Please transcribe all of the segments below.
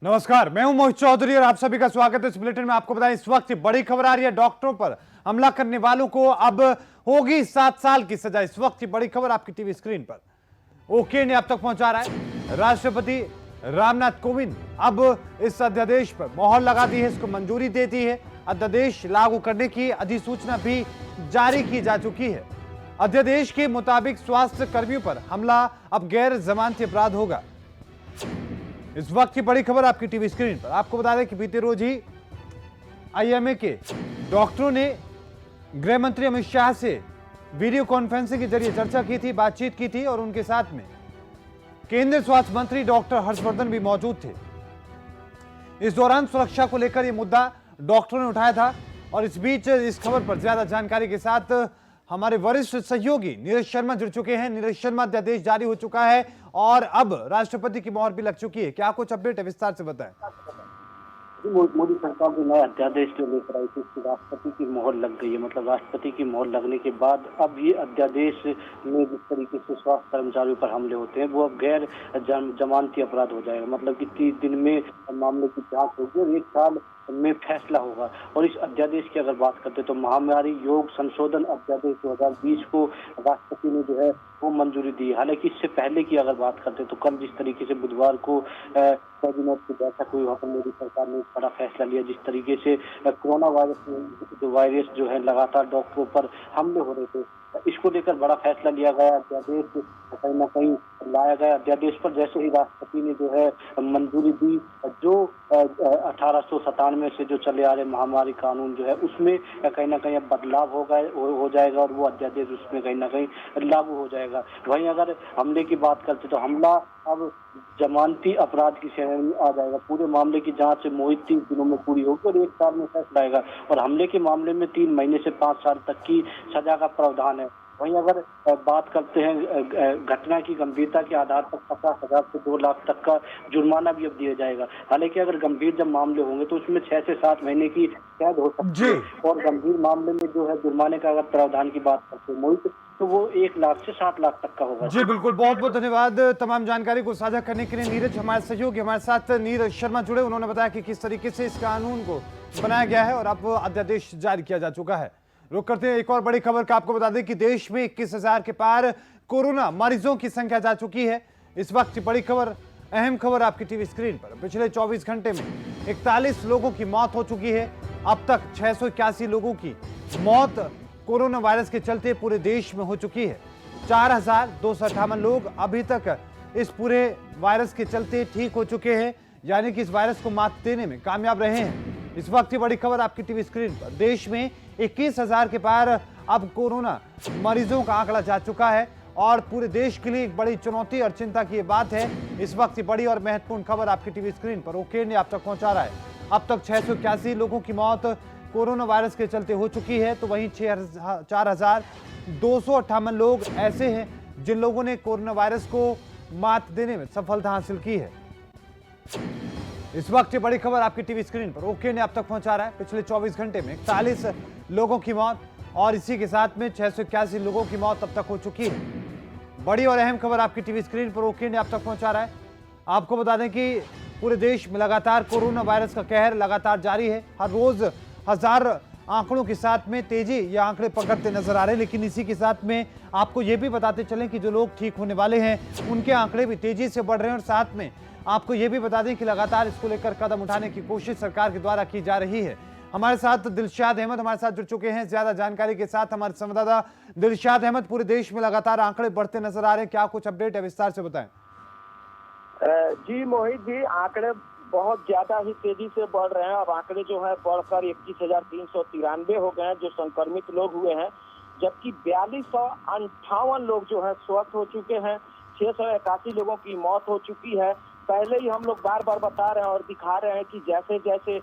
नमस्कार, मैं हूं मोहित चौधरी और आप सभी का स्वागत है इस बुलेटिन में। आपको बताएं, इस वक्त बड़ी खबर आ रही है। डॉक्टरों पर हमला करने वालों को अब होगी 7 साल की सजा। इस वक्त की बड़ी खबर आपकी टीवी स्क्रीन पर ओके ने अब तक पहुंचा रहा है। राष्ट्रपति रामनाथ कोविंद अब इस अध्यादेश पर मोहर लगा दी है, इसको मंजूरी दे दी है। अध्यादेश लागू करने की अधिसूचना भी जारी की जा चुकी है। अध्यादेश के मुताबिक स्वास्थ्य कर्मियों पर हमला अब गैर जमानती अपराध होगा। इस वक्त की बड़ी खबर आपकी टीवी स्क्रीन पर। आपको बता दें कि बीते रोज ही आईएमए के डॉक्टरों ने गृह मंत्री अमित शाह से वीडियो कॉन्फ्रेंसिंग के जरिए चर्चा की थी, बातचीत की थी और उनके साथ में केंद्रीय स्वास्थ्य मंत्री डॉक्टर हर्षवर्धन भी मौजूद थे। इस दौरान सुरक्षा को लेकर यह मुद्दा डॉक्टरों ने उठाया था और इस बीच इस खबर पर ज्यादा जानकारी के साथ हमारे वरिष्ठ सहयोगी नीरज शर्मा जुड़ चुके हैं। नीरज शर्मा, अध्यादेश जारी हो चुका है और अब राष्ट्रपति की मोहर भी लग चुकी है, क्या कुछ अपडेट है, विस्तार से बताएं। मोदी सरकार जो नया अध्यादेश जो लेकर आई थी उसकी राष्ट्रपति की मोहर लग गई है। मतलब राष्ट्रपति की मोहर लगने के बाद अब ये अध्यादेश में जिस तरीके से स्वास्थ्य कर्मचारियों पर हमले होते हैं वो अब गैर जमानती अपराध हो जाएगा। मतलब कि 30 दिन में मामले की जांच होगी और 1 साल में फैसला होगा। और इस अध्यादेश की अगर बात करते तो महामारी योग संशोधन अध्यादेश 2020 को राष्ट्रपति ने जो है वो मंजूरी दी। हालांकि इससे पहले की अगर बात करते तो कल जिस तरीके से बुधवार को कैबिनेट की बैठक हुई, वहाँ पर मोदी सरकार ने एक बड़ा फैसला लिया। जिस तरीके से कोरोना वायरस जो है लगातार डॉक्टरों पर हमले हो रहे थे, इसको लेकर बड़ा फैसला लिया गया। अध्यादेश कहीं ना कहीं लाया गया। अध्यादेश पर जैसे ही राष्ट्रपति ने जो है मंजूरी दी, जो 1897 से जो चले आ रहे महामारी कानून जो है उसमें कहीं ना कहीं अब बदलाव हो जाएगा और वो अध्यादेश उसमें कहीं ना कहीं लागू हो जाएगा। वहीं अगर हमले की बात करते तो हमला अब जमानती अपराध की श्रेणी में आ जाएगा। पूरे मामले की जांच मोहित 30 दिनों में पूरी होगी और 1 साल में फैसला आएगा। और हमले के मामले में 3 महीने से 5 साल तक की सजा का प्रावधान है। वहीं अगर बात करते हैं घटना की गंभीरता के आधार पर 50,000 से 2 लाख तक का जुर्माना भी अब दिया जाएगा। हालांकि अगर गंभीर जब मामले होंगे तो उसमें 6 से 7 महीने की कैद हो सकती है और गंभीर मामले में जो है जुर्माने का अगर प्रावधान की बात करते हैं मोहित तो वो 1 लाख से 7 लाख तक का होगा। जी बिल्कुल, बहुत बहुत धन्यवाद तमाम जानकारी को साझा करने के लिए नीरज। हमारे सहयोगी हमारे साथ नीरज शर्मा जुड़े, उन्होंने बताया कि किस तरीके से इस कानून को बनाया गया है और अब अध्यादेश जारी किया जा चुका है। रुक करते हैं एक और बड़ी खबर का। आपको बता दें कि देश में 21,000 के पार कोरोना मरीजों की संख्या जा चुकी है। इस वक्त की बड़ी खबर, अहम खबर आपकी टीवी स्क्रीन पर। पिछले 24 घंटे में 41 लोगों की मौत हो चुकी है। अब तक 681 लोगों की मौत कोरोना वायरस के चलते पूरे देश में हो चुकी है। 4,258 लोग अभी तक इस पूरे वायरस के चलते ठीक हो चुके हैं, यानी कि इस वायरस को मात देने में कामयाब रहे हैं। इस वक्त की बड़ी खबर आपकी टीवी स्क्रीन पर। देश में 21,000 के पार अब कोरोना मरीजों का आंकड़ा जा चुका है और पूरे देश के लिए एक बड़ी चुनौती और चिंता की बात है। इस वक्त की बड़ी और महत्वपूर्ण खबर आपकी टीवी स्क्रीन पर ओके ने आप तक पहुंचा रहा है। अब तक 681 लोगों की मौत कोरोना वायरस के चलते हो चुकी है, तो वहीं 4,258 लोग ऐसे हैं जिन लोगों ने कोरोना वायरस को मात देने में सफलता हासिल की है। इस वक्त ये बड़ी खबर आपकी टीवी स्क्रीन पर ओके ने आप तक पहुंचा रहा है। पिछले 24 घंटे में 41 लोगों की मौत और इसी के साथ में 681 लोगों की मौत अब तक हो चुकी है। बड़ी और अहम खबर आपकी टीवी स्क्रीन पर ओके ने आप तक पहुंचा रहा है। आपको बता दें कि पूरे देश में लगातार कोरोना वायरस का कहर लगातार जारी है। हर रोज हजार आंकड़ों के साथ में तेजी या आंकड़े पकड़ते नजर आ रहे हैं, लेकिन इसी के साथ में आपको यह भी बताते चलें कि जो लोग ठीक होने वाले हैं उनके आंकड़े भी तेजी से बढ़ रहे हैं। और साथ में आपको यह भी बता दें कि लगातार इसको लेकर कदम उठाने की कोशिश सरकार के द्वारा की जा रही है। हमारे साथ दिलशाद अहमद हमारे साथ जुड़ चुके हैं ज्यादा जानकारी के साथ। हमारे संवाददाता दिलशाद अहमद, पूरे देश में लगातार आंकड़े बढ़ते नजर आ रहे हैं, क्या कुछ अपडेट है, विस्तार से बताएं। जी मोहित जी, आंकड़े बहुत ज्यादा ही तेजी से बढ़ रहे हैं। अब आंकड़े जो है बढ़कर 21,393 हो गए हैं जो संक्रमित लोग हुए हैं, जबकि 4,258 लोग जो है स्वस्थ हो चुके हैं। 681 लोगों की मौत हो चुकी है। पहले ही हम लोग बार बार बता रहे हैं और दिखा रहे हैं कि जैसे जैसे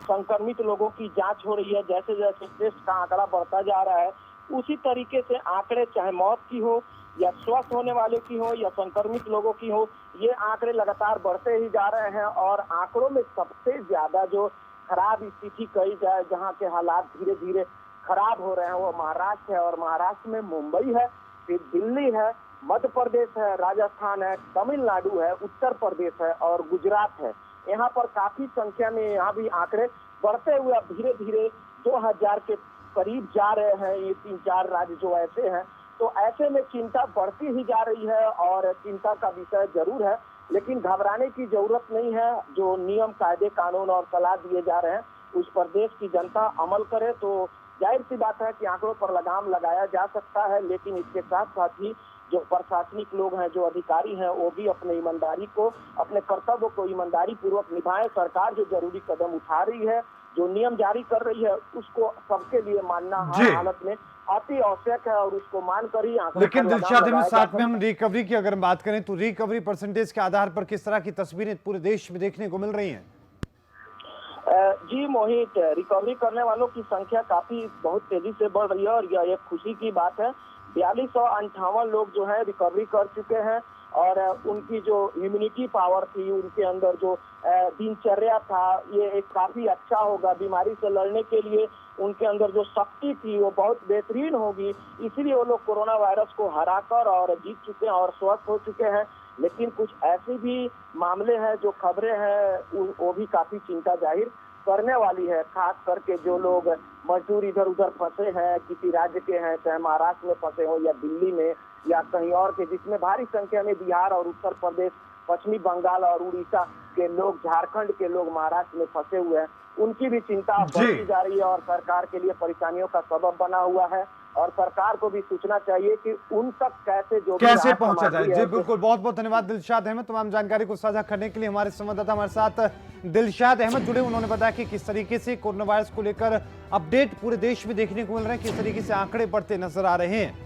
संक्रमित लोगों की जांच हो रही है, जैसे जैसे टेस्ट का आंकड़ा बढ़ता जा रहा है, उसी तरीके से आंकड़े चाहे मौत की हो या स्वस्थ होने वाले की हो या संक्रमित लोगों की हो, ये आंकड़े लगातार बढ़ते ही जा रहे हैं। और आंकड़ों में सबसे ज्यादा जो खराब स्थिति कही जाए, जहां के हालात धीरे धीरे खराब हो रहे हैं, वो महाराष्ट्र है। और महाराष्ट्र में मुंबई है, फिर दिल्ली है, मध्य प्रदेश है, राजस्थान है, तमिलनाडु है, उत्तर प्रदेश है और गुजरात है। यहाँ पर काफी संख्या में यहाँ भी आंकड़े बढ़ते हुए अब धीरे धीरे 2000 के करीब जा रहे हैं। ये 3-4 राज्य जो ऐसे हैं, तो ऐसे में चिंता बढ़ती ही जा रही है और चिंता का विषय जरूर है, लेकिन घबराने की जरूरत नहीं है। जो नियम, कायदे, कानून और सलाह दिए जा रहे हैं उस पर देश की जनता अमल करे तो जाहिर सी बात है कि आंकड़ों पर लगाम लगाया जा सकता है। लेकिन इसके साथ साथ ही जो प्रशासनिक लोग हैं, जो अधिकारी हैं, वो भी अपने ईमानदारी को, अपने कर्तव्य को ईमानदारी पूर्वक निभाएं। सरकार जो जरूरी कदम उठा रही है, जो नियम जारी कर रही है, उसको सबके लिए मानना हर हालत में अति आवश्यक है और उसको मानकर ही आंकड़ों लेकिन पर लगाम दिलशाद अहमद, लगाया जा साथ में हम सकता है। रिकवरी की अगर बात करें तो रिकवरी परसेंटेज के आधार पर किस तरह की तस्वीरें पूरे देश में देखने को मिल रही हैं? जी मोहित, रिकवरी करने वालों की संख्या काफी बहुत तेजी से बढ़ रही है और यह एक खुशी की बात है। 4258 लोग जो है रिकवरी कर चुके हैं और उनकी जो इम्यूनिटी पावर थी, उनके अंदर जो दिनचर्या था, ये एक काफी अच्छा होगा। बीमारी से लड़ने के लिए उनके अंदर जो शक्ति थी वो बहुत बेहतरीन होगी। इसीलिए वो लोग कोरोना वायरस को हराकर और जीत चुके हैं और स्वस्थ हो चुके हैं। लेकिन कुछ ऐसे भी मामले हैं, जो खबरें हैं, वो भी काफी चिंता जाहिर करने वाली है। खास करके जो लोग मजदूर इधर उधर फंसे हैं, किसी राज्य के हैं, चाहे महाराष्ट्र में फंसे हो या दिल्ली में या कहीं और के, जिसमें भारी संख्या में बिहार और उत्तर प्रदेश, पश्चिमी बंगाल और उड़ीसा के लोग, झारखंड के लोग महाराष्ट्र में फंसे हुए हैं, उनकी भी चिंता बढ़ती जा रही है और सरकार के लिए परेशानियों का सबब बना हुआ है। और सरकार को भी सोचना चाहिए कि उन तक कैसे पहुंचा जाए। जी बिल्कुल, बहुत बहुत धन्यवाद दिलशाद अहमद तमाम जानकारी को साझा करने के लिए। हमारे संवाददाता हमारे साथ दिलशाद अहमद जुड़े, उन्होंने बताया कि किस तरीके से कोरोना वायरस को लेकर अपडेट पूरे देश में देखने को मिल रहे हैं, किस तरीके से आंकड़े बढ़ते नजर आ रहे हैं।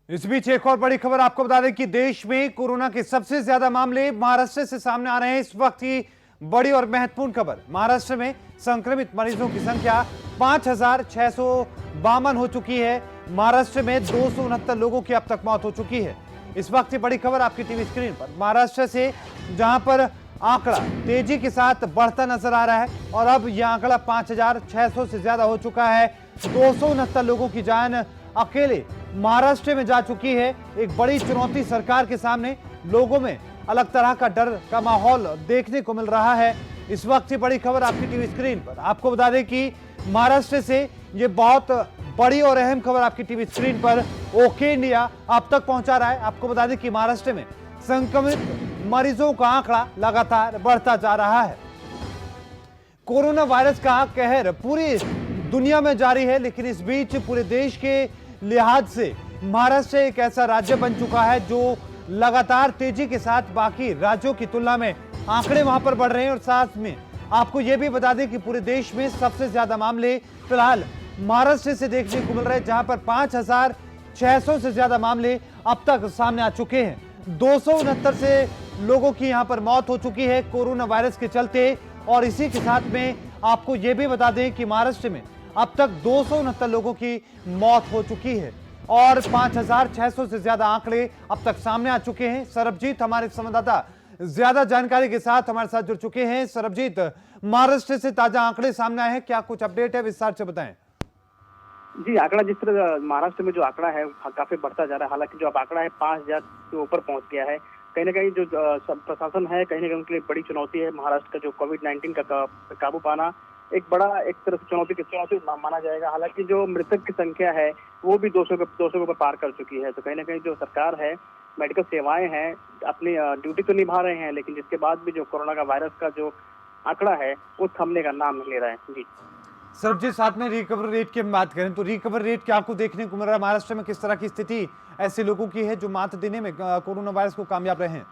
इस बीच एक और बड़ी खबर आपको बता दें कि देश में कोरोना के सबसे ज्यादा मामले महाराष्ट्र से सामने आ रहे हैं। इस वक्त की बड़ी और महत्वपूर्ण खबर, महाराष्ट्र में संक्रमित मरीजों की संख्या 5652 हो चुकी है। महाराष्ट्र में 269 लोगों की अब तक मौत हो चुकी है। इस वक्त की बड़ी खबर आपकी टीवी स्क्रीन पर, महाराष्ट्र से जहां पर आंकड़ा तेजी के साथ बढ़ता नजर आ रहा है और अब यह आंकड़ा 5600 से ज्यादा हो चुका है। 269 लोगों की जान अकेले महाराष्ट्र में जा चुकी है। एक बड़ी चुनौती सरकार के सामने, लोगों में अलग तरह का डर का माहौल देखने को मिल रहा है। इस वक्त की बड़ी खबर आपकी टीवी स्क्रीन पर, आपको बता दें कि महाराष्ट्र से ये बहुत बड़ी और अहम खबर आपकी टीवी स्क्रीन पर ओके इंडिया आप तक पहुंचा रहा है। आपको बता दें कि महाराष्ट्र में संक्रमित मरीजों का आंकड़ा लगातार बढ़ता जा रहा है। कोरोना वायरस का कहर पूरी दुनिया में जारी है, लेकिन इस बीच पूरे देश के लिहाज से महाराष्ट्र एक ऐसा राज्य बन चुका है जो लगातार तेजी के साथ बाकी राज्यों की तुलना में आंकड़े वहां पर बढ़ रहे हैं। और साथ में आपको यह भी बता दें कि पूरे देश में सबसे ज्यादा मामले फिलहाल महाराष्ट्र से देखने को मिल रहे हैं, जहां पर 5600 से ज्यादा मामले अब तक सामने आ चुके हैं। 269 से लोगों की यहां पर मौत हो चुकी है कोरोना वायरस के चलते। और इसी के साथ में आपको यह भी बता दें कि महाराष्ट्र में अब तक 269 लोगों की मौत हो चुकी है और 5600 से ज्यादा आंकड़े अब तक सामने आ चुके हैं। सरबजीत हमारे संवाददाता ज्यादा जानकारी के साथ हमारे साथ जुड़ चुके हैं। सरबजीत, महाराष्ट्र से ताजा आंकड़े सामने आए हैं, क्या कुछ अपडेट है, विस्तार से बताएं। जी, आंकड़ा जिस तरह महाराष्ट्र में जो आंकड़ा है काफी बढ़ता जा रहा है। हालांकि जो अब आंकड़ा है 5000 के ऊपर पहुंच गया है। कहीं ना कहीं जो प्रशासन है, कहीं ना कहीं उनके लिए बड़ी चुनौती है। महाराष्ट्र का जो कोविड-19 का काबू पाना एक तरह से चुनौती माना जाएगा। हालांकि जो मृतक की संख्या है वो भी 200 के ऊपर पार कर चुकी है। तो कहीं ना कहीं जो सरकार है, मेडिकल सेवाएं हैं, अपनी ड्यूटी तो निभा रहे हैं, लेकिन जिसके बाद भी जो कोरोना का वायरस का जो आंकड़ा है वो थमने का नाम नहीं ले रहा है। जी सरबजीत, साथ में रिकवरी रेट की बात करें तो रिकवरी रेट क्या आपको देखने को मिल रहा है? महाराष्ट्र में किस तरह की स्थिति ऐसे लोगों की है जो मात देने में कोरोना वायरस को कामयाब रहे हैं?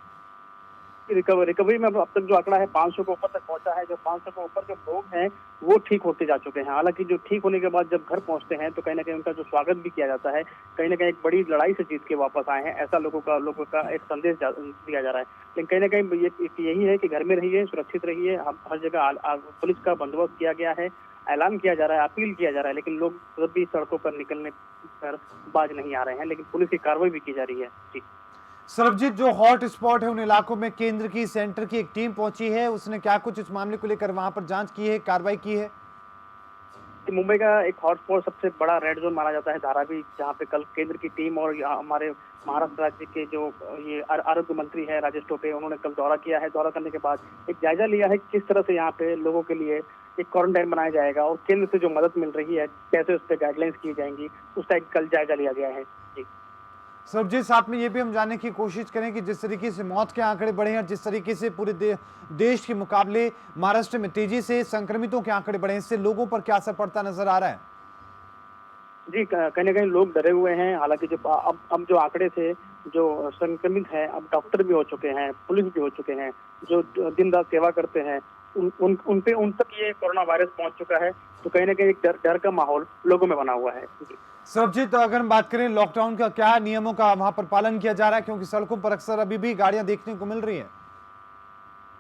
रिकवरी में अब तक जो आंकड़ा है 500 के ऊपर तक पहुंचा है। जो 500 के ऊपर जो लोग हैं वो ठीक होते जा चुके हैं। हालांकि जो ठीक होने के बाद जब घर पहुंचते हैं तो कहीं ना कहीं उनका जो स्वागत भी किया जाता है, कहीं ना कहीं एक बड़ी लड़ाई से जीत के वापस आए हैं, ऐसा लोगों का एक संदेश दिया जा रहा है। लेकिन कहीं ना कहीं यही है कि घर में रहिए, सुरक्षित रहिए। हर जगह पुलिस का बंदोबस्त किया गया है, ऐलान किया जा रहा है, अपील किया जा रहा है, लेकिन लोग तब भी सड़कों पर निकलने पर बाज नहीं आ रहे हैं। लेकिन पुलिस की कार्रवाई भी की जा रही है। जी सरबजीत, जो हॉट स्पॉट है उन इलाकों में केंद्र की, सेंटर की एक टीम पहुंची है, उसने क्या कुछ इस मामले को लेकर वहां पर जांच की है, कार्रवाई की है? कि मुंबई का एक हॉटस्पॉट सबसे बड़ा रेड जोन माना जाता है धारावी, जहाँ पे कल केंद्र की टीम और हमारे महाराष्ट्र राज्य के जो ये आरोग्य मंत्री है राजेश टोपे, उन्होंने कल दौरा किया है। दौरा करने के बाद एक जायजा लिया है किस तरह से यहाँ पे लोगों के लिए एक क्वारंटाइन बनाया जाएगा और केंद्र से जो मदद मिल रही है कैसे उस पर गाइडलाइंस की जाएंगी, उसका एक कल जायजा लिया गया है। जी सरबजीत, साथ में ये भी हम जानने की कोशिश करें कि जिस तरीके से मौत के आंकड़े बढ़े हैं और जिस तरीके से पूरे देश के मुकाबले महाराष्ट्र में तेजी से संक्रमितों के आंकड़े बढ़े हैं, इससे लोगों पर क्या असर पड़ता नजर आ रहा है? जी, कहीं ना कहीं लोग डरे हुए हैं। हालांकि जो अब जो आंकड़े थे, जो संक्रमित हैं, अब डॉक्टर भी हो चुके हैं, पुलिस भी हो चुके हैं, जो दिन रात सेवा करते हैं, उन तक ये कोरोना वायरस पहुंच चुका है। तो कहीं ना कहीं एक डर का माहौल लोगों में बना हुआ है। सरबजीत, तो अगर हम बात करें लॉकडाउन का, क्या नियमों का वहां पर पालन किया जा रहा है, क्योंकि सड़कों पर अक्सर अभी भी गाड़ियां देखने को मिल रही हैं?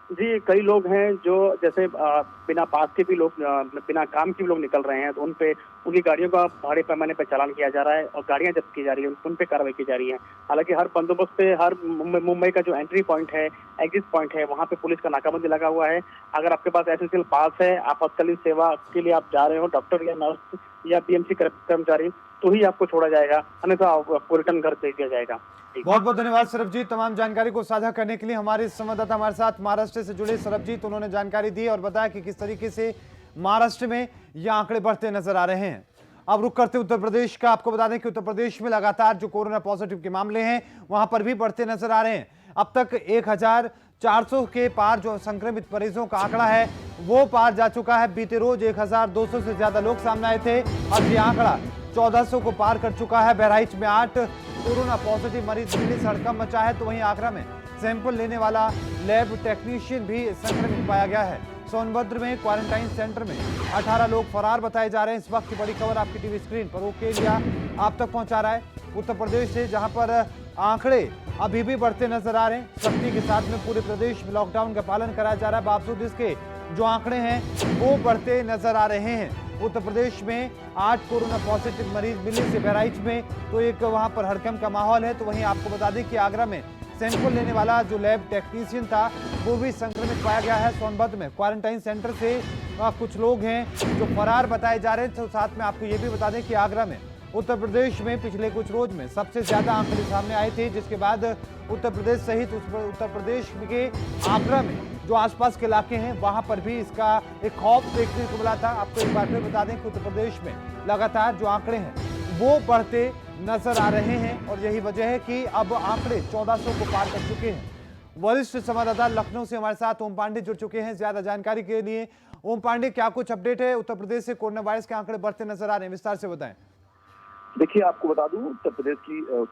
जी, कई लोग हैं जो जैसे बिना पास के भी लोग, बिना काम के भी लोग निकल रहे हैं, तो उनकी गाड़ियों का बड़े पैमाने पर चालान किया जा रहा है और गाड़ियां जब्त की जा रही है, उन पे कार्रवाई की जा रही है। हालांकि हर बंदोबस्त पे, हर मुंबई का जो एंट्री पॉइंट है, एग्जिट पॉइंट है, वहाँ पे पुलिस का नाकाबंदी लगा हुआ है। अगर आपके पास एसेंशियल पास है, आपातकालीन सेवा के लिए आप जा रहे हो, डॉक्टर या नर्स या पीएमसी कर्मचारी, तो ही आपको छोड़ा जाएगा, अन्यथा आपको रिटर्न घर भेज दिया जाएगा। बहुत बहुत धन्यवाद सरबजीत, तमाम जानकारी को साझा करने के लिए। हमारे संवाददाता हमारे साथ महाराष्ट्र से जुड़े सरबजीत, उन्होंने जानकारी दी और बताया कि किस तरीके से महाराष्ट्र में ये आंकड़े बढ़ते नजर आ रहे हैं। अब रुक करते उत्तर प्रदेश का, आपको बता दें कि उत्तर प्रदेश में लगातार जो कोरोना पॉजिटिव के मामले हैं वहां पर भी बढ़ते नजर आ रहे हैं। अब तक 1400 के पार जो संक्रमित मरीजों का आंकड़ा है वो पार जा चुका है। बीते रोज 1200 से ज्यादा लोग सामने आए थे, अब ये आंकड़ा 1400 को पार कर चुका है। बहराइच में 8 कोरोना पॉजिटिव मरीज मिले, हड़कंप मचा है। तो वहीं आगरा में सैंपल लेने वाला लैब टेक्नीशियन भी संक्रमित पाया गया है। सोनभद्र में क्वारंटाइन सेंटर में 18 लोग फरार बताए जा रहे हैं। इस वक्त की बड़ी खबर आपकी टीवी स्क्रीन पर ओके इंडिया आप तक पहुंचा रहा है उत्तर प्रदेश से, जहां पर आंकड़े अभी भी बढ़ते नजर आ रहे हैं। सख्ती के साथ में पूरे प्रदेश में लॉकडाउन का पालन कराया जा रहा है, बावजूद इसके जो आंकड़े हैं वो बढ़ते नजर आ रहे हैं। उत्तर प्रदेश में 8 कोरोना पॉजिटिव मरीज मिलने से बहराइच में तो एक वहां पर हड़कंप का माहौल है। तो वहीं आपको बता दें कि आगरा में सैंपल लेने वाला जो लैब टेक्नीशियन था वो भी संक्रमित पाया गया है। सोनभद्र में क्वारंटाइन सेंटर से कुछ लोग हैं जो फरार बताए जा रहे हैं। तो साथ में आपको ये भी बता दें कि आगरा में उत्तर प्रदेश में पिछले कुछ रोज में सबसे ज्यादा आंकड़े सामने आए थे, जिसके बाद उत्तर प्रदेश सहित उत्तर प्रदेश के आगरा में जो आसपास के इलाके हैं वहां पर भी इसका एक खौफ देखने को मिला था। आपको एक बार फिर बता दें कि उत्तर प्रदेश में लगातार जो आंकड़े हैं वो बढ़ते नजर आ रहे हैं और यही वजह है कि अब आंकड़े 1400 को पार कर चुके हैं। वरिष्ठ संवाददाता लखनऊ से हमारे साथ ओम पांडे जुड़ चुके हैं ज्यादा जानकारी के लिए। ओम पांडे, क्या कुछ अपडेट है? उत्तर प्रदेश से कोरोना वायरस के आंकड़े बढ़ते नजर आ रहे हैं, विस्तार से बताएं। देखिए, आपको बता दूं, उत्तर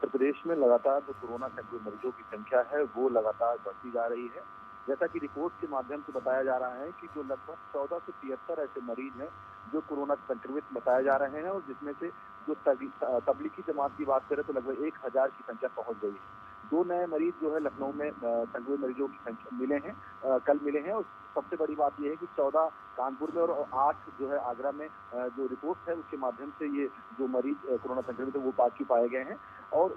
प्रदेश में लगातार जो कोरोना संक्रमित मरीजों की संख्या है वो लगातार बढ़ती जा रही है। जैसा कि रिपोर्ट के माध्यम से बताया जा रहा है कि जो लगभग 1473 ऐसे मरीज हैं जो कोरोना संक्रमित बताए जा रहे हैं और जिसमें से जो तबलीगी जमात की बात करें तो लगभग 1000 की संख्या पहुंच गई है। 2 नए मरीज जो है लखनऊ में संक्रमित मरीजों की संख्या मिले हैं, कल मिले हैं। और सबसे बड़ी बात यह है कि 14 कानपुर में और 8 जो है आगरा में जो रिपोर्ट है उसके माध्यम से ये जो मरीज कोरोना संक्रमित है वो पॉजिटिव पाए गए हैं। और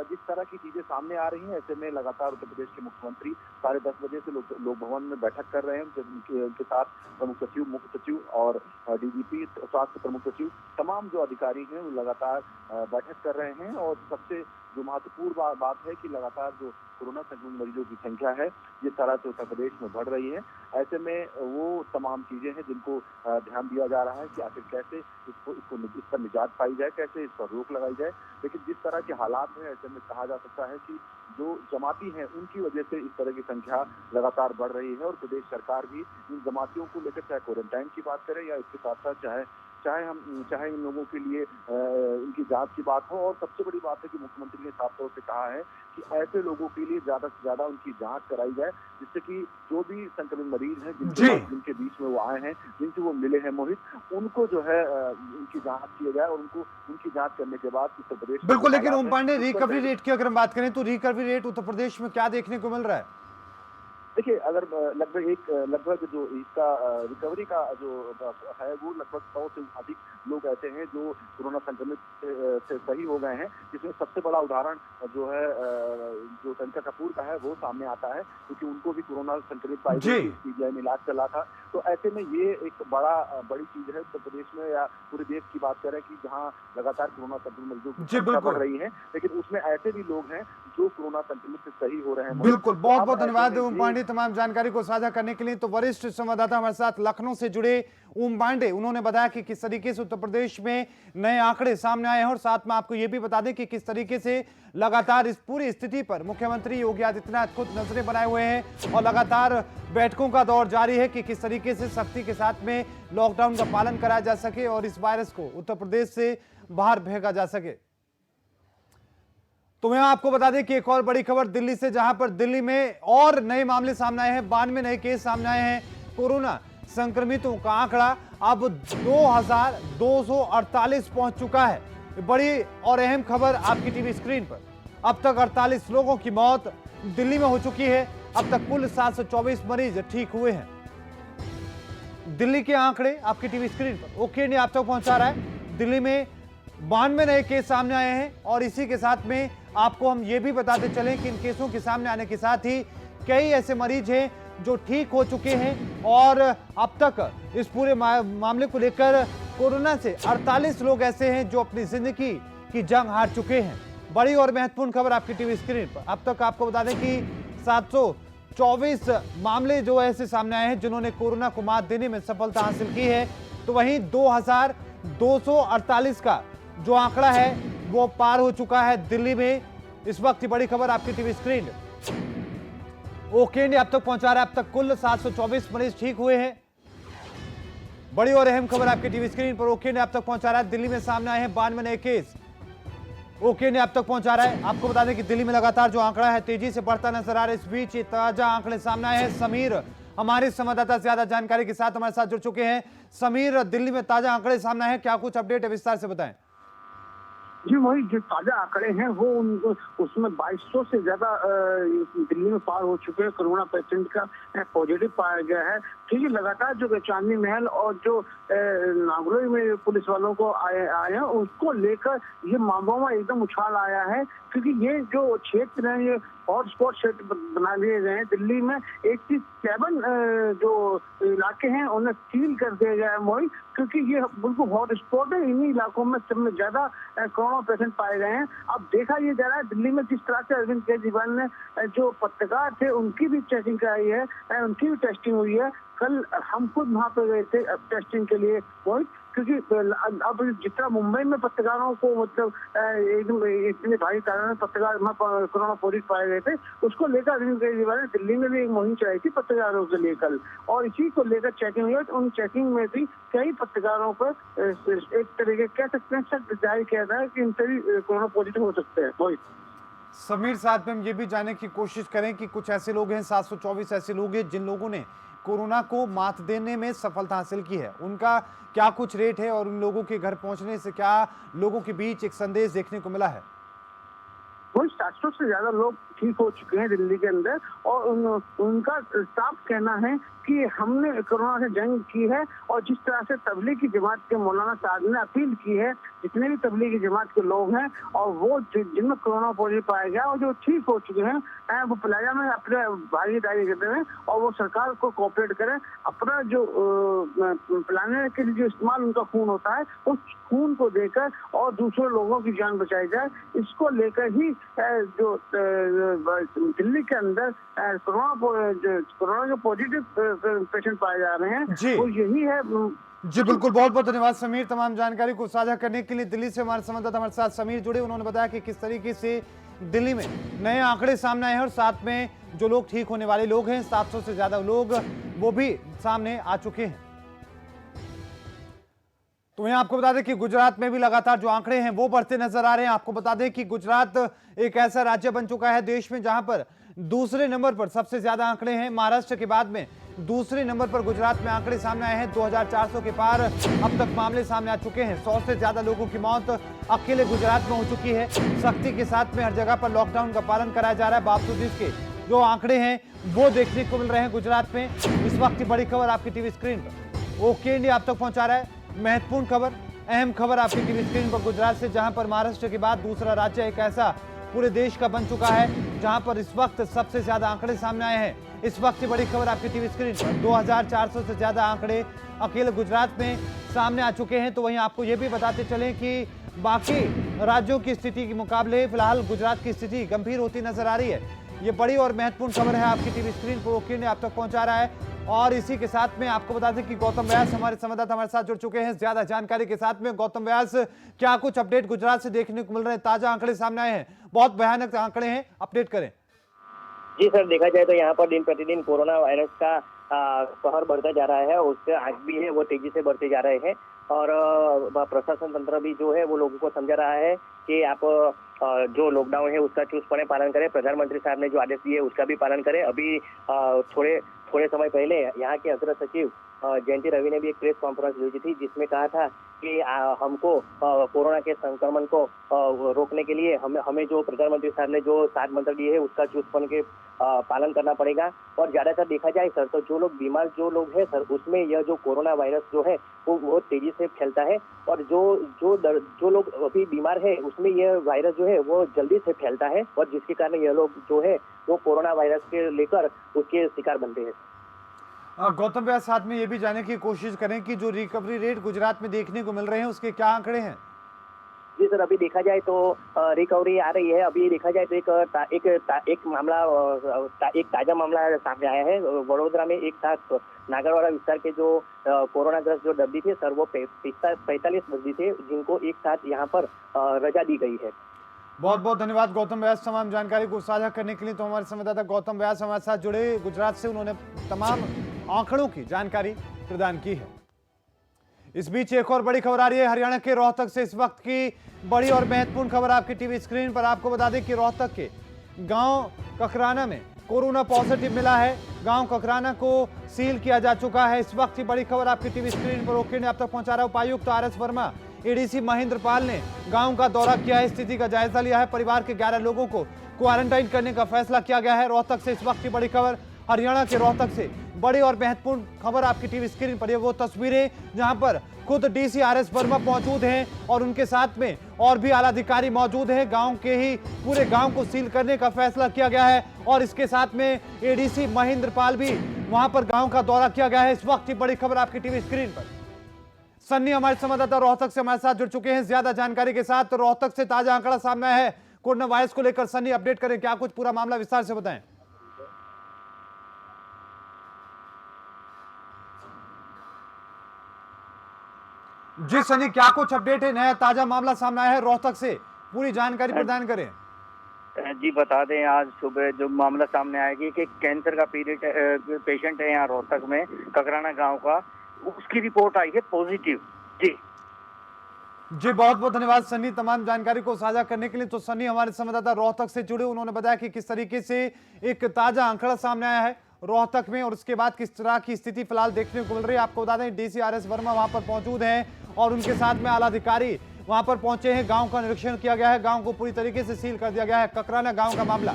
जिस तरह की चीजें सामने आ रही हैं, ऐसे में लगातार उत्तर प्रदेश के मुख्यमंत्री 10:30 बजे से लोक भवन में बैठक कर रहे हैं। उनके साथ प्रमुख सचिव, मुख्य सचिव और डीजीपी, स्वास्थ्य प्रमुख सचिव, तमाम जो अधिकारी हैं वो लगातार बैठक कर रहे हैं। और सबसे जो महत्वपूर्ण बात है कि लगातार जो कोरोना संक्रमित मरीजों की संख्या है जिस तरह से उत्तर प्रदेश में बढ़ रही है, ऐसे में वो तमाम चीजें हैं जिनको ध्यान दिया जा रहा है कि आखिर कैसे इस पर निजात पाई जाए, कैसे इस पर रोक लगाई जाए। लेकिन जिस तरह के हालात हैं, ऐसे में कहा जा सकता है कि जो जमाती हैं उनकी वजह से इस तरह की संख्या लगातार बढ़ रही है। और प्रदेश सरकार भी इन जमातियों को लेकर चाहे क्वारंटाइन की बात करें या इसके साथ साथ चाहे इन लोगों के लिए इनकी जांच की बात हो। और सबसे बड़ी बात है कि मुख्यमंत्री ने साफ तौर से कहा है कि ऐसे लोगों के लिए ज्यादा से ज्यादा उनकी जांच कराई जाए, जिससे कि जो भी संक्रमित मरीज हैं जिनके बीच में वो आए हैं, जिनसे वो मिले हैं मोहित, उनको जो है उनकी जांच की जाए और उनकी जांच करने के बाद उत्तर प्रदेश बिल्कुल। लेकिन ओम पांडे, रिकवरी रेट की अगर हम बात करें तो रिकवरी रेट उत्तर प्रदेश में क्या देखने को मिल रहा है? देखिए, अगर लगभग जो इसका रिकवरी का जो है वो लगभग 100 से अधिक लोग ऐसे हैं जो कोरोना संक्रमित से सही हो गए हैं, जिसमें सबसे बड़ा उदाहरण जो है जो टंका कपूर का है वो सामने आता है, क्योंकि उनको भी कोरोना संक्रमित पाई गई, पीजीआई में इलाज चला था। तो ऐसे में ये एक बड़ी चीज है उत्तर प्रदेश में या पूरे देश की बात करें कि जहाँ लगातार कोरोना संक्रमित मरीजों की संख्या बढ़ रही है, लेकिन उसमें ऐसे भी लोग हैं जो कोरोना संक्रमित से सही हो रहे हैं। बिल्कुल, बहुत बहुत धन्यवाद ओम पांडे तमाम जानकारी को साझा करने के लिए। तो वरिष्ठ संवाददाता हमारे साथ लखनऊ से जुड़े ओम पांडे, उन्होंने बताया कि किस तरीके से उत्तर प्रदेश में नए आंकड़े सामने आए हैं, और साथ में आपको यह भी बता दें कि किस तरीके से लगातार इस पूरी स्थिति पर मुख्यमंत्री योगी आदित्यनाथ खुद नजरें बनाए हुए हैं और लगातार बैठकों का दौर जारी है कि किस तरीके से सख्ती के साथ में लॉकडाउन का पालन कराया जा सके और इस वायरस को उत्तर प्रदेश से बाहर फेंका जा सके। तो मैं आपको बता दें कि एक और बड़ी खबर दिल्ली से, जहां पर दिल्ली में और नए मामले सामने आए हैं, 92 नए केस सामने आए हैं। कोरोना संक्रमितों का आंकड़ा अब 2248 पहुंच चुका है। बड़ी और अहम खबर आपकी टीवी स्क्रीन पर। अब तक 48 लोगों की मौत दिल्ली में हो चुकी है। अब तक कुल 724 मरीज ठीक हुए हैं। दिल्ली के आंकड़े आपकी टीवी स्क्रीन पर ओके ने आप तक पहुंचा रहा है। दिल्ली में 92 नए केस सामने आए हैं और इसी के साथ में आपको हम ये भी बताते चलें कि इन केसों के सामने आने के साथ ही कई ऐसे मरीज हैं जो ठीक हो चुके हैं और अब तक इस पूरे मामले को लेकर कोरोना से 48 लोग ऐसे हैं जो अपनी जिंदगी की जंग हार चुके हैं। बड़ी और महत्वपूर्ण खबर आपकी टीवी स्क्रीन पर। अब तक आपको बता दें कि 724 मामले जो ऐसे सामने आए हैं जिन्होंने कोरोना को मात देने में सफलता हासिल की है। तो वहीं 2248 का जो आंकड़ा है वो पार हो चुका है दिल्ली में। इस वक्त की बड़ी खबर आपकी टीवी स्क्रीन ओके ने अब तक पहुंचा रहा है। अब तक कुल 724 मरीज ठीक हुए हैं। बड़ी और अहम खबर आपकी टीवी स्क्रीन पर ओके ने अब तक पहुंचा रहा है। दिल्ली में सामने आए हैं 92 नए केस। ओके ने अब तक पहुंचा रहा है। आपको बता दें कि दिल्ली में लगातार जो आंकड़ा है तेजी से बढ़ता नजर आ रहा है। इस बीच ये ताजा आंकड़े सामने आए हैं। समीर हमारे संवाददाता ज्यादा जानकारी के साथ हमारे साथ जुड़ चुके हैं। समीर, दिल्ली में ताजा आंकड़े सामने हैं, क्या कुछ अपडेट है, विस्तार से बताएं। जी वही जो ताजा आंकड़े हैं वो उसमें 2200 से ज्यादा दिल्ली में पार हो चुके हैं। कोरोना पेशेंट का पॉजिटिव पाया गया है। क्योंकि लगातार जो चांदनी महल और जो नागलोई में पुलिस वालों को आए हैं उसको लेकर ये मामलों में एकदम उछाल आया है। क्योंकि ये जो क्षेत्र है ये हॉटस्पॉट क्षेत्र बना लिए गए हैं। दिल्ली में 87 जो इलाके हैं उन्हें सील कर दिया गया है मोहित, क्योंकि ये बिल्कुल हॉटस्पॉट है। इन्हीं इलाकों में सब में ज्यादा कोरोना पेशेंट पाए गए हैं। अब देखा ये जा रहा है दिल्ली में जिस तरह से अरविंद केजरीवाल ने जो पत्रकार थे उनकी भी चेकिंग कराई है, उनकी भी टेस्टिंग हुई है। कल हम खुद वहाँ पे गए थे टेस्टिंग के लिए मोहित, क्योंकि अब जितना मुंबई में पत्रकारों को मतलब एकदम इतने भारी तादाद में पत्रकार कोरोना पॉजिटिव पाए गए थे, उसको लेकर अरविंद केजरीवाल ने दिल्ली में भी एक मुहिम चलाई थी पत्रकारों के लिए कल, और इसी को लेकर चेकिंग हुई। उन चेकिंग में भी कई पत्रकारों पर एक तरीके कह सकते हैं शक जाहिर किया था कि इनसे भी कोरोना पॉजिटिव हो सकते हैं। मोहित, समीर, साथ में हम ये भी जानने की कोशिश करें कि कुछ ऐसे लोग हैं, 724 ऐसे लोग हैं जिन लोगों ने कोरोना को मात देने में सफलता हासिल की है, उनका क्या कुछ रेट है और उन लोगों के घर पहुंचने से क्या लोगों के बीच एक संदेश देखने को मिला है? वो 700 से ज्यादा लोग ठीक हो चुके हैं दिल्ली के अंदर, और उनका साफ कहना है कि हमने कोरोना से जंग की है। और जिस तरह से तबलीग की जमात के मौलाना साहब ने अपील की है, जितने भी तबलीग की जमात के लोग हैं और वो जिनमें कोरोना पॉजिटिव पाया गया और जो ठीक हो चुके हैं वो प्लाजा में अपने भागीदारी करते हैं और वो सरकार को कोऑपरेट करें। अपना जो पिलाने के लिए जो इस्तेमाल उनका खून होता है उस खून को देकर और दूसरे लोगों की जान बचाई जाए, इसको लेकर ही जो दिल्ली के अंदर कोरोना के पॉजिटिव पेशेंट पाए जा रहे हैं वो यही है। जी बिल्कुल, बहुत बहुत धन्यवाद समीर तमाम जानकारी को साझा करने के लिए। दिल्ली से हमारे संवाददाता हमारे साथ समीर जुड़े, उन्होंने बताया कि किस तरीके से दिल्ली में नए आंकड़े सामने आए हैं और साथ में जो लोग ठीक होने वाले लोग हैं 700 से ज्यादा लोग वो भी सामने आ चुके हैं। तो यहाँ आपको बता दें कि गुजरात में भी लगातार जो आंकड़े हैं वो बढ़ते नजर आ रहे हैं। आपको बता दें कि गुजरात एक ऐसा राज्य बन चुका है देश में जहां पर दूसरे नंबर पर सबसे ज्यादा आंकड़े हैं। महाराष्ट्र के बाद में दूसरे नंबर पर गुजरात में आंकड़े सामने आए हैं। 2400 के पार अब तक मामले सामने आ चुके हैं। 100 से ज्यादा लोगों की मौत अकेले गुजरात में हो चुकी है। सख्ती के साथ में हर जगह पर लॉकडाउन का पालन कराया जा रहा है, बावजूद इसके जो आंकड़े हैं वो देखने को मिल रहे हैं गुजरात में। इस वक्त की बड़ी खबर आपकी टीवी स्क्रीन पर ओके इंडिया आप तक पहुंचा रहा है महत्वपूर्ण खबर, अहम खबर आपकी टीवी स्क्रीन पर गुजरात से, जहां पर महाराष्ट्र के बाद दूसरा राज्य एक ऐसा पूरे देश का बन चुका है जहां पर इस वक्त सबसे ज्यादा आंकड़े सामने आए हैं। इस वक्त की बड़ी खबर आपकी टीवी स्क्रीन पर 2400 से ज्यादा आंकड़े अकेले गुजरात में सामने आ चुके हैं। तो वहीं आपको यह भी बताते चलें कि बाकी राज्यों की स्थिति के मुकाबले फिलहाल गुजरात की स्थिति गंभीर होती नजर आ रही है। ये बड़ी और महत्वपूर्ण खबर है आपकी टीवी स्क्रीन पर ओके ने आप तक पहुंचा रहा है। और इसी के साथ में आपको बता दें कि गौतम व्यास हमारे संवाददाता हमारे साथ जुड़ चुके हैं ज्यादा जानकारी के साथ में। गौतम व्यास, क्या कुछ अपडेट गुजरात से देखने को मिल रहे हैं? ताजा आंकड़े सामने आए हैं, बहुत भयानक आंकड़े हैं, अपडेट करें। जी सर, देखा जाए तो यहाँ पर दिन प्रतिदिन कोरोना वायरस का कहर बढ़ता जा रहा है। उसके आज भी है वो तेजी से बढ़ते जा रहे हैं और प्रशासन तंत्र भी जो है वो लोगों को समझा रहा है कि आप जो लॉकडाउन है उसका चुस्तपणे पालन करें। प्रधानमंत्री साहब ने जो आदेश दिए उसका भी पालन करें। अभी थोड़े समय पहले यहाँ के अग्र सचिव जयंती रवि ने भी एक प्रेस कॉन्फ्रेंस ली थी जिसमें कहा था कि हमको कोरोना के संक्रमण को रोकने के लिए हमें जो प्रधानमंत्री साहब ने जो 7 मंत्र दिए हैं उसका चुस्तपन के पालन करना पड़ेगा। और ज्यादातर देखा जाए सर तो जो लोग बीमार जो लोग हैं सर उसमें यह जो कोरोना वायरस जो है वो बहुत तेजी से फैलता है और जो लोग अभी बीमार है उसमें यह वायरस जो है वो जल्दी से फैलता है और जिसके कारण यह लोग जो है वो कोरोना वायरस के लेकर उसके शिकार बनते हैं। गौतम व्यास, साथ में ये भी जानने की कोशिश करें कि जो रिकवरी रेट गुजरात में देखने को मिल रहे हैं उसके क्या आंकड़े हैं? जी सर, अभी देखा जाए तो रिकवरी आ रही है। अभी देखा जाए तो एक मामला एक ताजा मामला सामने आया है। वडोदरा में एक साथ नागरवाड़ा विस्तार के जो कोरोना ग्रस्त जो दर्दी थे सर वो 45 दर्दी थे जिनको एक साथ यहाँ पर रजा दी गई है। बहुत बहुत धन्यवाद गौतम व्यास तमाम जानकारी को साझा करने के लिए। तो हमारे संवाददाता गौतम व्यास हमारे साथ जुड़े गुजरात से, उन्होंने तमाम आंकड़ों की जानकारी प्रदान की है। इस बीच एक और बड़ी खबर आ रही है हरियाणा के रोहतक से। इस वक्त की बड़ी और महत्वपूर्ण खबर आपकी टीवी स्क्रीन पर। आपको बता दें कि रोहतक के गांव ककराना में कोरोना पॉजिटिव मिला है। गांव ककराना को सील किया जा चुका है। इस वक्त की बड़ी खबर आपकी टीवी स्क्रीन पर ओके ने आप तक पहुंचा रहा है। उपायुक्त RS वर्मा, एडीसी महेंद्र पाल ने गांव का दौरा किया है, स्थिति का जायजा लिया है। परिवार के 11 लोगों को क्वारंटाइन करने का फैसला किया गया है। रोहतक से इस वक्त की बड़ी खबर, हरियाणा के रोहतक से बड़ी और महत्वपूर्ण खबर आपकी टीवी स्क्रीन पर। ये वो तस्वीरें जहां पर खुद डीसी RS वर्मा मौजूद हैं और उनके साथ में और भी आला अधिकारी मौजूद हैं। गांव के ही पूरे गांव को सील करने का फैसला किया गया है और इसके साथ में एडीसी महेंद्र पाल भी वहां पर गांव का दौरा किया गया है। इस वक्त की बड़ी खबर आपकी टीवी स्क्रीन पर। सन्नी हमारे संवाददाता रोहतक से हमारे साथ जुड़ चुके हैं ज्यादा जानकारी के साथ। रोहतक से ताजा आंकड़ा सामने आया है कोरोना वायरस को लेकर। सन्नी, अपडेट करें, क्या कुछ पूरा मामला विस्तार से बताएं। जी सनी, क्या कुछ अपडेट है? नया ताजा मामला सामने आया है रोहतक से, पूरी जानकारी प्रदान करें। जी बता दें, आज सुबह जो मामला सामने आएगी कि कैंसर का पेशेंट है यहाँ रोहतक में ककराना गांव का, उसकी रिपोर्ट आई है पॉजिटिव। जी बहुत बहुत धन्यवाद सनी तमाम जानकारी को साझा करने के लिए। तो सनी हमारे संवाददाता रोहतक से जुड़े, उन्होंने बताया कि किस तरीके से एक ताजा आंकड़ा सामने आया है रोहतक में और उसके बाद किस तरह की स्थिति फिलहाल देखने को मिल रही है। आपको बता दें डीसी RS वर्मा वहां पर मौजूद हैं और उनके साथ में आला अधिकारी वहां पर पहुंचे हैं। गांव का निरीक्षण किया गया है, गांव को पूरी तरीके से सील कर दिया गया है। ककराना गांव का मामला।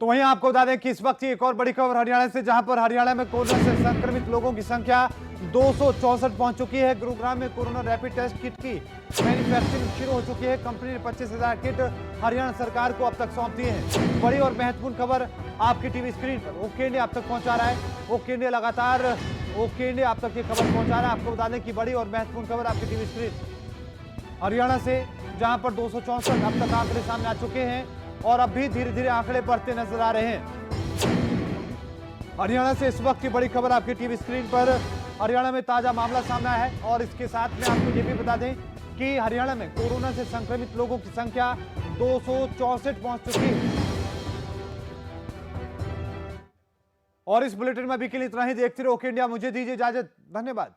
तो वहीं आपको बता दें कि इस वक्त एक और बड़ी खबर हरियाणा से, जहां पर हरियाणा में कोरोना से संक्रमित लोगों की संख्या 264 पहुंच चुकी है। गुरुग्राम में कोरोना रैपिड टेस्ट किट की मैन्युफैक्चरिंग शुरू हो चुकी है। कंपनी ने 25,000 किट हरियाणा सरकार को अब तक सौंप दी है। बड़ी और महत्वपूर्ण खबर आपकी टीवी स्क्रीन पर ओके इंडिया अब तक पहुंचा रहा है। ओके इंडिया लगातार ओके इंडिया आप तक ये खबर पहुंचा रहा है। आपको बता दें कि बड़ी और महत्वपूर्ण खबर आपकी टीवी स्क्रीन हरियाणा से, जहां पर 264 अब तक आंकड़े सामने आ चुके हैं और अब भी धीरे धीरे आंकड़े बढ़ते नजर आ रहे हैं। हरियाणा से इस वक्त की बड़ी खबर आपकी टीवी स्क्रीन पर। हरियाणा में ताजा मामला सामने आया है और इसके साथ में आपको ये भी बता दें कि हरियाणा में कोरोना से संक्रमित लोगों की संख्या 264 पहुंच चुकी है। और इस बुलेटिन में अभी के लिए इतना ही। देखते रहो ओके इंडिया, मुझे दीजिए इजाजत, धन्यवाद।